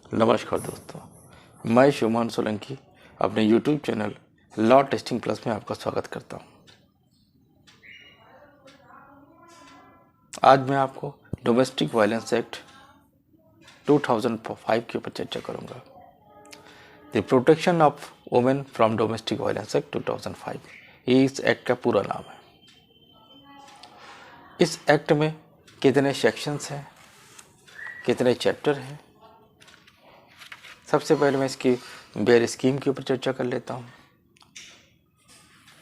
नमस्कार दोस्तों, मैं शुमान सोलंकी अपने YouTube channel law testing plus में आपका स्वागत करता हूं। आज मैं आपको डोमेस्टिक वायलेंस एक्ट 2005 के ऊपर चर्चा करूंगा। The protection of women from domestic violence act 2005, ये इस एक्ट का पूरा नाम है। इस एक्ट में कितने सेक्शंस हैं, कितने चैप्टर हैं, सबसे पहले मैं इसकी बेयर स्कीम के ऊपर चर्चा कर लेता हूँ।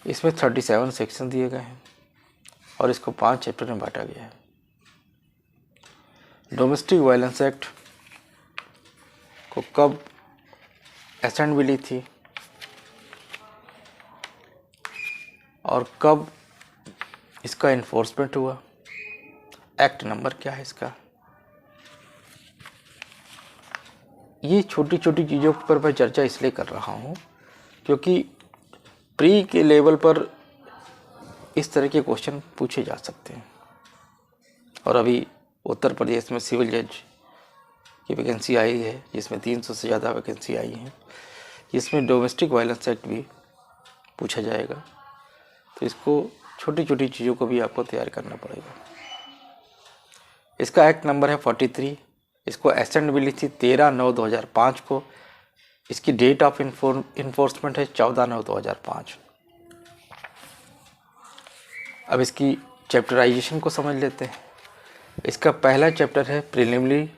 इसमें 37 सेक्शन दिए गए हैं और इसको 5 चैप्टर में बांटा गया है। डोमेस्टिक वायलेंस एक्ट को कब एसेंट मिली थी और कब इसका इन्फोर्समेंट हुआ, एक्ट नंबर क्या है इसका, ये छोटी छोटी चीज़ों पर मैं चर्चा इसलिए कर रहा हूँ क्योंकि प्री के लेवल पर इस तरह के क्वेश्चन पूछे जा सकते हैं। और अभी उत्तर प्रदेश में सिविल जज की वैकेंसी आई है जिसमें 300 से ज़्यादा वैकेंसी आई हैं, जिसमें डोमेस्टिक वायलेंस एक्ट भी पूछा जाएगा। तो इसको छोटी छोटी चीज़ों को भी आपको तैयार करना पड़ेगा। इसका एक्ट नंबर है 43। इसको एसेंट मिली थी 13/9/2005 को। इसकी डेट ऑफ इन्फोर्समेंट है 14/9/2005। अब इसकी चैप्टराइजेशन को समझ लेते हैं। इसका पहला चैप्टर है प्रिलिमिनरी,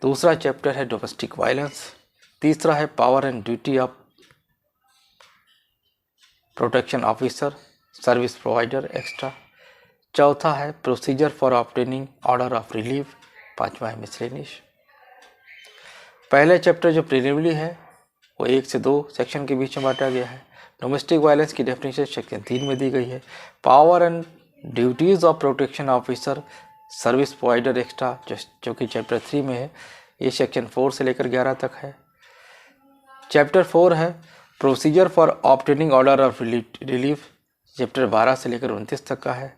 दूसरा चैप्टर है डोमेस्टिक वायलेंस, तीसरा है power and duty of protection officer service provider extra, चौथा है procedure for obtaining order of relief, पांचवा है मिसलेनियस। पहला चैप्टर जो प्रिलिमिनरी है वो 1 से 2 सेक्शन के बीच में बांटा गया है। डोमेस्टिक वायलेंस की डेफिनेशन सेक्शन 3 में दी गई है। Power and duties of protection officer service provider extra जो कि चैप्टर 3 में है, ये सेक्शन 4 से लेकर 11 तक है। चैप्टर 4 है procedure for obtaining order of relief, chapter 12 से लेकर 29 तक का है।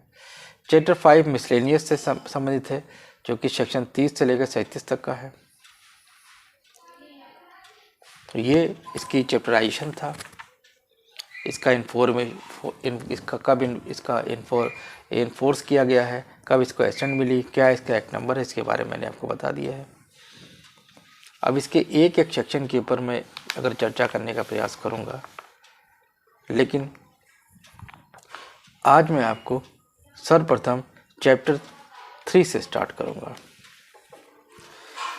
चैप्टर 5 मिसलेनियस से संबंधित है जो कि सेक्शन 30 से लेकर 37 तक का है। तो ये इसकी चैप्टराइजेशन था। इसका कब इसका इन्फोर्स किया गया है, कब इसको एसेंट मिली, क्या इसका एक्ट नंबर है, इसके बारे में मैंने आपको बता दिया है। अब इसके एक एक सेक्शन के ऊपर मैं अगर चर्चा करने का प्रयास करूँगा, लेकिन आज मैं आपको सर्वप्रथम चैप्टर 3 से स्टार्ट करूँगा।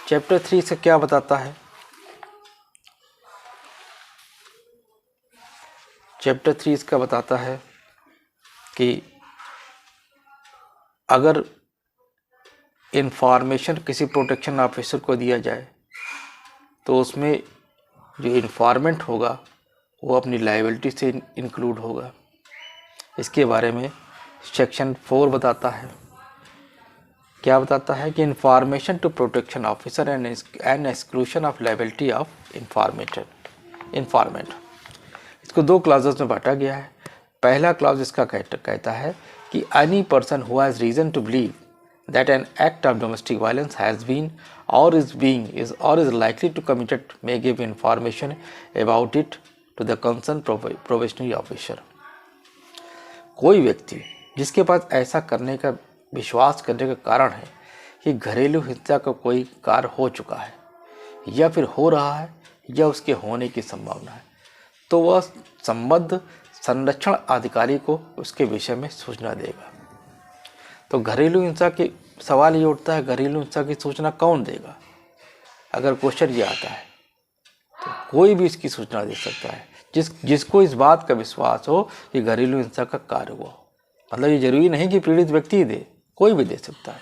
चैप्टर 3 से क्या बताता है? चैप्टर 3 इसका बताता है कि अगर इंफॉर्मेशन किसी प्रोटेक्शन ऑफिसर को दिया जाए तो उसमें जो इन्फॉर्मेंट होगा वो अपनी लायबिलिटी से इंक्लूड होगा। इसके बारे में सेक्शन 4 बताता है। क्या बताता है कि information to protection officer and exclusion of liability of informant. इसको 2 क्लॉजेस में बांटा गया है। पहला क्लॉज इसका कहता है कि any person who has reason to believe that an act of domestic violence has been or is likely to committed may give information about it to the concern probationary officer. कोई व्यक्ति जिसके पास ऐसा करने का विश्वास करने का कारण है कि घरेलू हिंसा का कोई कार्य हो चुका है या फिर हो रहा है या उसके होने की संभावना है, तो वह संबद्ध संरक्षण अधिकारी को उसके विषय में सूचना देगा। तो घरेलू हिंसा के सवाल ये उठता है, घरेलू हिंसा की सूचना कौन देगा? अगर क्वेश्चन ये आता है तो कोई भी इसकी सूचना दे सकता है जिसको इस बात का विश्वास हो कि घरेलू हिंसा का कार्य हुआ। मतलब ये जरूरी नहीं कि पीड़ित व्यक्ति ही दे, कोई भी दे सकता है।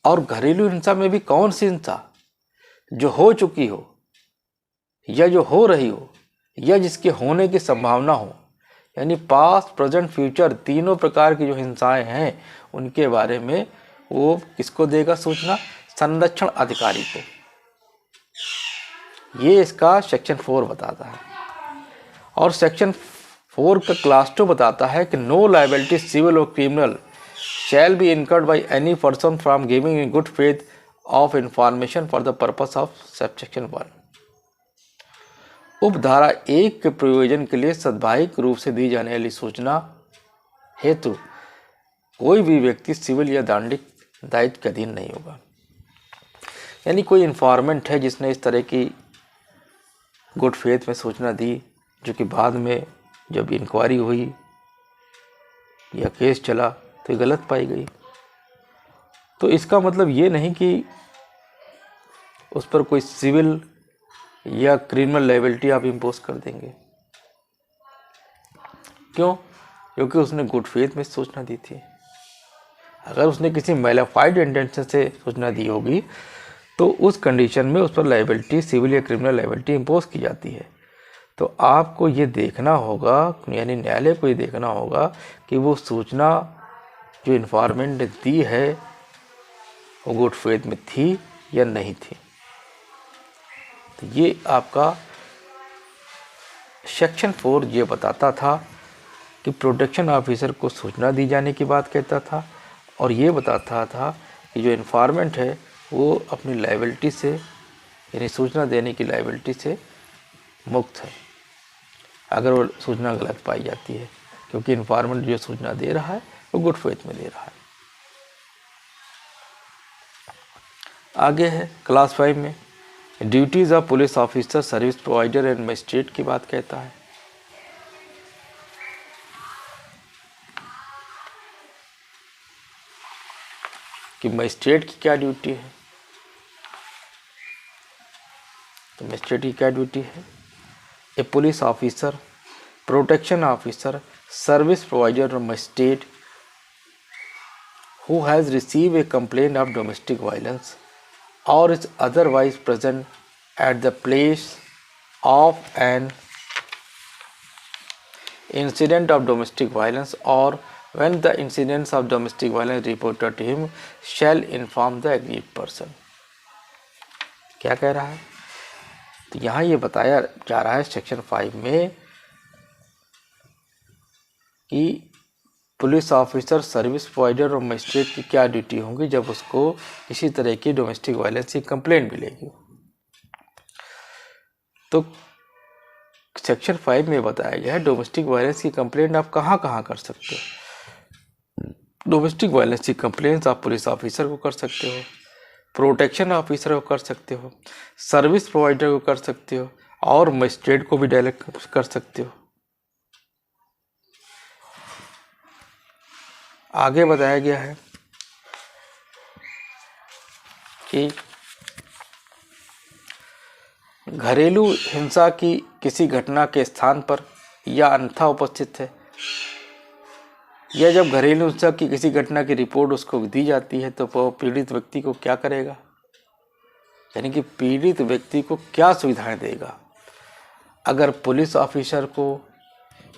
और घरेलू हिंसा में भी कौन सी हिंसा? जो हो चुकी हो या जो हो रही हो या जिसके होने की संभावना हो, यानी पास्ट प्रेजेंट फ्यूचर तीनों प्रकार की जो हिंसाएं हैं उनके बारे में वो किसको देगा सूचना? संरक्षण अधिकारी को। ये इसका सेक्शन 4 बताता है। और सेक्शन 4 का क्लास 2 बताता है कि नो लायबिलिटी सिविल और criminal shall be incurred by any person from giving in good faith of information for the purpose of subsection 1। उपधारा 1 के प्रयोजन के लिए सद्भाविक रूप से दी जाने वाली सूचना हेतु कोई भी व्यक्ति सिविल या दंडिक दायित्व के अधीन नहीं होगा। यानी कोई इन्फॉर्मेंट है जिसने इस तरह की गुड फेथ में सूचना दी, जो कि बाद में जब इंक्वायरी हुई या केस चला तो ये गलत पाई गई, तो इसका मतलब ये नहीं कि उस पर कोई सिविल या क्रिमिनल लायबिलिटी आप इम्पोज कर देंगे। क्यों? क्योंकि उसने गुड फेथ में सूचना दी थी। अगर उसने किसी मैलिफाइड इंटेंशन से सूचना दी होगी तो उस कंडीशन में उस पर लायबिलिटी, सिविल या क्रिमिनल लायबिलिटी इम्पोज की जाती है। तो आपको ये देखना होगा, यानी न्यायालय को ये देखना होगा कि वो सूचना जो इन्फॉर्मेंट ने दी है वो गुड फेथ में थी या नहीं थी। तो ये आपका सेक्शन 4 ये बताता था कि प्रोटेक्शन ऑफिसर को सूचना दी जाने की बात कहता था, और ये बताता था कि जो इन्फॉर्मेंट है वो अपनी लायबिलिटी से, यानी सूचना देने की लायबिलिटी से मुक्त है अगर वो सूचना गलत पाई जाती है, क्योंकि इन्फॉर्मेंट जो सूचना दे रहा है वो गुड फेथ में दे रहा है। आगे है क्लास 5 में duties of police officer, service provider and magistrate की बात कहता है। कि मजिस्ट्रेट की क्या ड्यूटी है। तो मजिस्ट्रेट की क्या ड्यूटी है? A police officer, protection officer, service provider और magistrate who has received a complaint of domestic violence or is otherwise present at the place of an incident of domestic violence or when the incidents of domestic violence reported to him shall inform the aggrieved person। क्या कह रहा है? तो यहाँ ये बताया जा रहा है सेक्शन 5 में कि पुलिस ऑफिसर, सर्विस प्रोवाइडर और मजिस्ट्रेट की क्या ड्यूटी होंगी जब उसको किसी तरह की डोमेस्टिक वायलेंस की कंप्लेंट मिलेगी। तो सेक्शन 5 में बताया गया है डोमेस्टिक वायलेंस की कंप्लेंट आप कहाँ कहाँ कर सकते हो। डोमेस्टिक वायलेंस की कंप्लेंट आप पुलिस ऑफिसर को कर सकते हो, प्रोटेक्शन ऑफिसर को कर सकते हो, सर्विस प्रोवाइडर को कर सकते हो, और मजिस्ट्रेट को भी डायरेक्ट कर सकते हो। आगे बताया गया है कि घरेलू हिंसा की किसी घटना के स्थान पर या अन्यथा उपस्थित है, या जब घरेलू हिंसा की किसी घटना की रिपोर्ट उसको दी जाती है तो वो पीड़ित व्यक्ति को क्या करेगा, यानी कि पीड़ित व्यक्ति को क्या सुविधाएं देगा। अगर पुलिस ऑफिसर को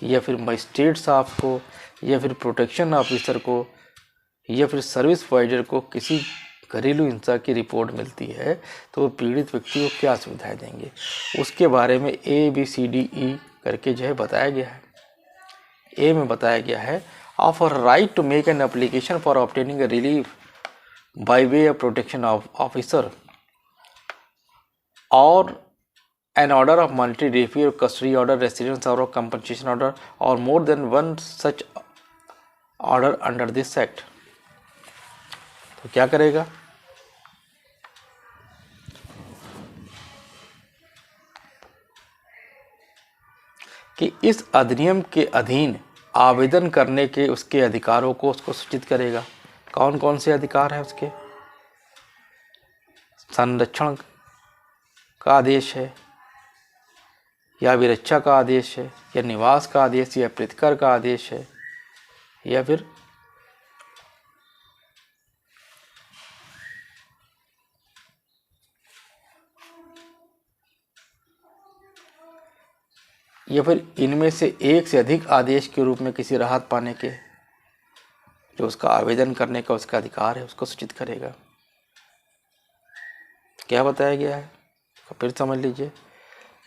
या फिर मजिस्ट्रेट साहब को या फिर प्रोटेक्शन ऑफिसर को या फिर सर्विस प्रोवाइडर को किसी घरेलू हिंसा की रिपोर्ट मिलती है तो वो पीड़ित व्यक्ति को क्या सुविधाएं देंगे, उसके बारे में ABCDE करके जो है बताया गया है। ए में बताया गया है of a right to make an application for obtaining a relief by way of protection officer और an order of monetary relief or custody order, residence order, compensation order or more than one such order under this act। तो क्या करेगा? कि इस अधिनियम के अधीन आवेदन करने के उसके अधिकारों को उसको सूचित करेगा। कौन कौन से अधिकार हैं उसके? संरक्षण का आदेश है, या विरक्षा का आदेश है, या निवास का आदेश, या प्रतिकर का आदेश है, या फिर इनमें से एक से अधिक आदेश के रूप में किसी राहत पाने के जो उसका आवेदन करने का उसका अधिकार है उसको सूचित करेगा। क्या बताया गया है फिर समझ लीजिए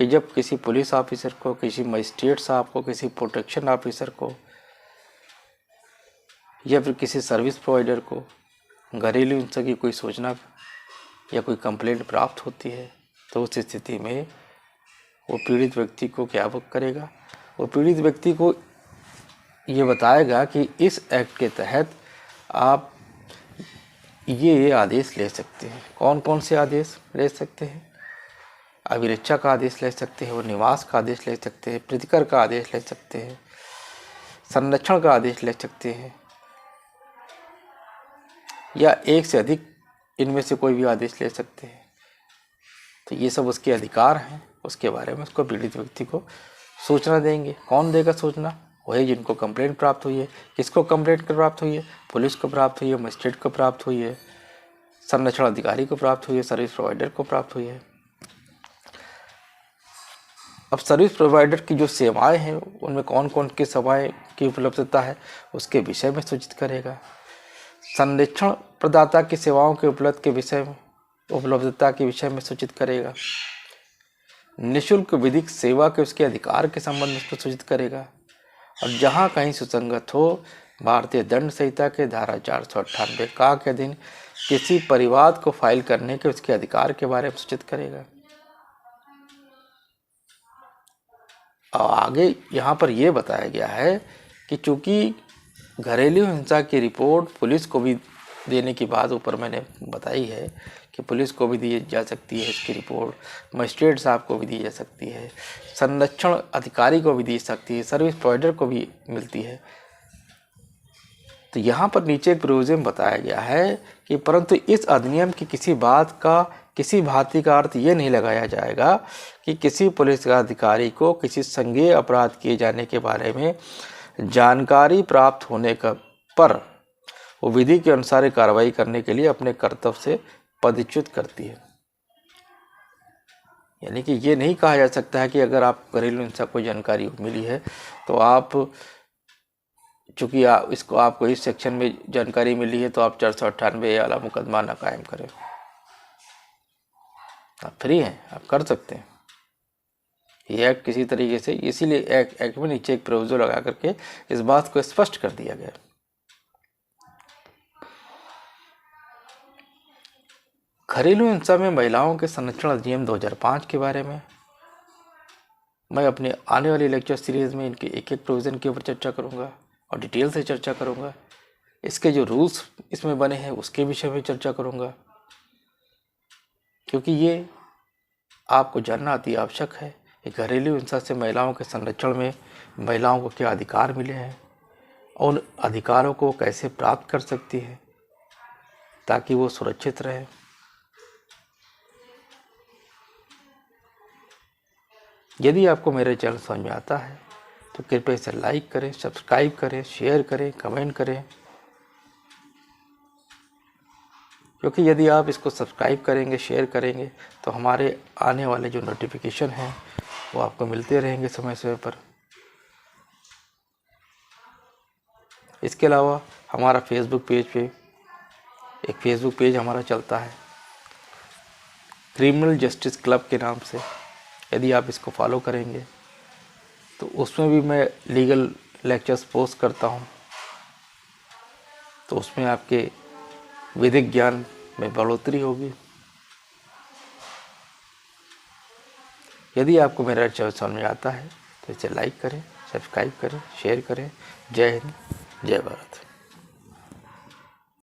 कि जब किसी पुलिस ऑफिसर को, किसी मजिस्ट्रेट साहब को, किसी प्रोटेक्शन ऑफिसर को या फिर किसी सर्विस प्रोवाइडर को घरेलू हिंसा की कोई सूचना या कोई कंप्लेंट प्राप्त होती है तो उस स्थिति में वो पीड़ित व्यक्ति को क्या करेगा, वो पीड़ित व्यक्ति को ये बताएगा कि इस एक्ट के तहत आप ये आदेश ले सकते हैं। कौन कौन से आदेश ले सकते हैं? अभिरक्षा का आदेश ले सकते हैं, वो निवास का आदेश ले सकते हैं, प्रतिकर का आदेश ले सकते हैं, संरक्षण का आदेश ले सकते हैं, या एक से अधिक इनमें से कोई भी आदेश ले सकते हैं। तो ये सब उसके अधिकार हैं, उसके बारे में उसको पीड़ित व्यक्ति को सूचना देंगे। कौन देगा सूचना? वही जिनको कंप्लेंट प्राप्त हुई है। किसको कंप्लेंट प्राप्त हुई है? पुलिस को प्राप्त हुई है, मजिस्ट्रेट को प्राप्त हुई है, संरक्षण अधिकारी को प्राप्त हुई है, सर्विस प्रोवाइडर को प्राप्त हुई है। अब सर्विस प्रोवाइडर की जो सेवाएं हैं उनमें कौन कौन की सेवाएं की उपलब्धता है उसके विषय में सूचित करेगा। संरक्षण प्रदाता की सेवाओं के उपलब्धता के विषय में सूचित करेगा। निःशुल्क विधिक सेवा के उसके अधिकार के संबंध में उसको सूचित करेगा। और जहाँ कहीं सुसंगत हो, भारतीय दंड संहिता के धारा 498 का के अधीन किसी परिवाद को फाइल करने के उसके अधिकार के बारे में सूचित करेगा। और आगे यहाँ पर यह बताया गया है कि चूंकि घरेलू हिंसा की रिपोर्ट पुलिस को भी देने की बात ऊपर मैंने बताई है कि पुलिस को भी दी जा सकती है इसकी रिपोर्ट, मजिस्ट्रेट साहब को भी दी जा सकती है, संरक्षण अधिकारी को भी दी सकती है, सर्विस प्रोवाइडर को भी मिलती है। तो यहाँ पर नीचे एक प्रोविजन बताया गया है कि परंतु इस अधिनियम की किसी बात का, किसी भांति का अर्थ ये नहीं लगाया जाएगा कि किसी पुलिस अधिकारी को किसी संज्ञेय अपराध किए जाने के बारे में जानकारी प्राप्त होने का पर वो विधि के अनुसार कार्रवाई करने के लिए अपने कर्तव्य से पदच्युत करती है। यानी कि ये नहीं कहा जा सकता है कि अगर आप घरेलू हिंसा को जानकारी मिली है तो आप, चूंकि इसको आपको इस सेक्शन में जानकारी मिली है तो आप 498 वाला मुकदमा ना कायम करें। आप फ्री हैं, आप कर सकते हैं। ये एक्ट किसी तरीके से, इसीलिए एक्ट में नीचे एक प्रोविजन लगा करके इस बात को स्पष्ट कर दिया गया। घरेलू हिंसा में महिलाओं के संरक्षण अधिनियम 2005 के बारे में मैं अपने आने वाली लेक्चर सीरीज में इनके एक एक प्रोविज़न के ऊपर चर्चा करूंगा और डिटेल से चर्चा करूंगा। इसके जो रूल्स इसमें बने हैं उसके विषय में चर्चा करूंगा, क्योंकि ये आपको जानना अति आवश्यक है कि घरेलू हिंसा से महिलाओं के संरक्षण में महिलाओं को क्या अधिकार मिले हैं और उन अधिकारों को कैसे प्राप्त कर सकती है ताकि वो सुरक्षित रहे। यदि आपको मेरे चैनल समझ में आता है तो कृपया इसे लाइक करें, सब्सक्राइब करें, शेयर करें, कमेंट करें, क्योंकि यदि आप इसको सब्सक्राइब करेंगे, शेयर करेंगे तो हमारे आने वाले जो नोटिफिकेशन हैं वो आपको मिलते रहेंगे समय समय पर। इसके अलावा हमारा फेसबुक पेज हमारा चलता है क्रिमिनल जस्टिस क्लब के नाम से। यदि आप इसको फॉलो करेंगे तो उसमें भी मैं लीगल लेक्चर्स पोस्ट करता हूं, तो उसमें आपके विधिक ज्ञान में बढ़ोतरी होगी। यदि आपको मेरा चैनल समझ में आता है तो इसे लाइक करें, सब्सक्राइब करें, शेयर करें। जय हिंद, जय भारत।